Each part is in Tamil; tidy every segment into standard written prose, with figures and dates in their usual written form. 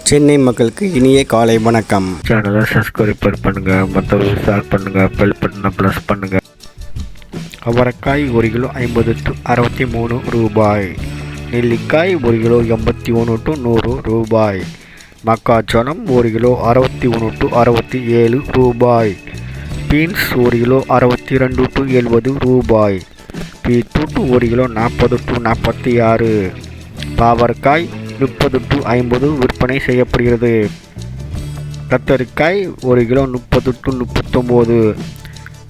சென்னை மக்களுக்கு இனிய காலை வணக்கம். சேனலை சப்ஸ்கிரைப் பண்ணுங்கள், மற்றவர்கள் ஷேர் பண்ணுங்கள், பெல் பட்டனை ப்ரெஸ் பண்ணுங்கள். அவரைக்காய் 1 கிலோ 50 to 63 ரூபாய். நெல்லிக்காய் 1 கிலோ 81 to 100 ரூபாய். மக்காச்சோளம் 1 கிலோ 61 to 67 ரூபாய். பீன்ஸ் 1 கிலோ 62 to 70 ரூபாய். Beetroot 1 kilo 40 to 46. பாவற்காய் 30 to 50 விற்பனை செய்யப்படுகிறது. கத்தரிக்காய் 1 கிலோ 30 to 39.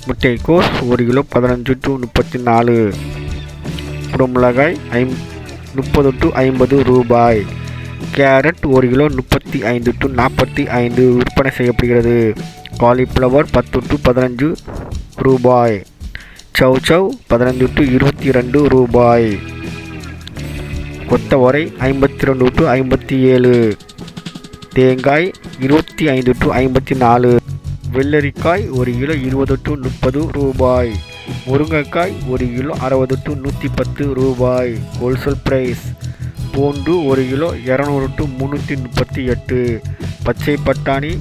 முட்டைக்கோஸ் 1 கிலோ 15 to 34. குடமிளகாய் 30 to 50 ரூபாய். கேரட் 1 கிலோ 35 to 45 விற்பனை செய்யப்படுகிறது. காலிஃப்ளவர் 10 to 15 ரூபாய். சவ் 15 to 22 ரூபாய். கொத்தவரை 52 to 57. தேங்காய் 25 to 54. வெள்ளரிக்காய் 1 கிலோ 20 to 30 ரூபாய். முருங்கைக்காய் 1 கிலோ 60 to 110 ரூபாய். Wholesale price. பூண்டு 1 கிலோ 200 to 338. பச்சை பட்டாணி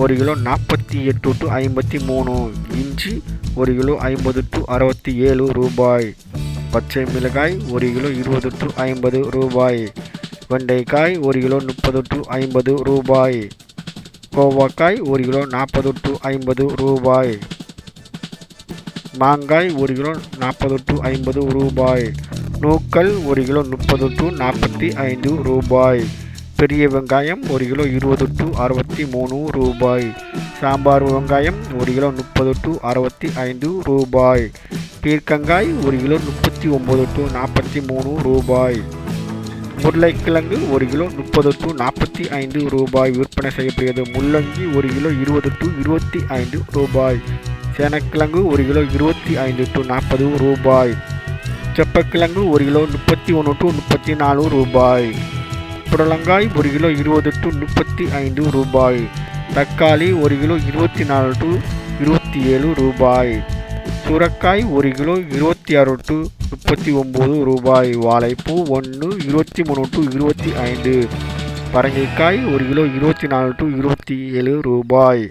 1 கிலோ 48 to 53. இஞ்சி 1 கிலோ 50 to 67 ரூபாய். பச்சை மிளகாய் 1 கிலோ 20 to 50 ரூபாய். வெண்டைக்காய் 1 கிலோ 30 to 50 ரூபாய். கோவக்காய் 1 கிலோ 40 to 50 ரூபாய். மாங்காய் 1 கிலோ 40 to 50 ரூபாய். நூக்கல் 1 கிலோ 30 to 45 ரூபாய். பெரிய வெங்காயம் 1 கிலோ 20 to 63 ரூபாய். சாம்பார் வெங்காயம் 1 கிலோ 30 to 65 ரூபாய். பீர்க்கங்காய் 1 கிலோ 39 to 43 ரூபாய். உருளைக்கிழங்கு 1 கிலோ 30 to 45 ரூபாய் விற்பனை செய்யப்படுகிறது. முள்ளங்கி 1 கிலோ 20 to 25 ரூபாய். சேனக்கிழங்கு 1 கிலோ 25 to 40 ரூபாய். செப்பக்கிழங்கு 1 கிலோ 31 to 34 ரூபாய். புடலங்காய் 1 கிலோ 20 to 35 ரூபாய். தக்காளி 1 கிலோ 24 to 27 ரூபாய். சுரக்காய் 1 கிலோ 26 to 39 ரூபாய். வாழைப்பூ 1 23 to 25. பரங்கிக்காய் 1 கிலோ 24 to 27 ரூபாய்.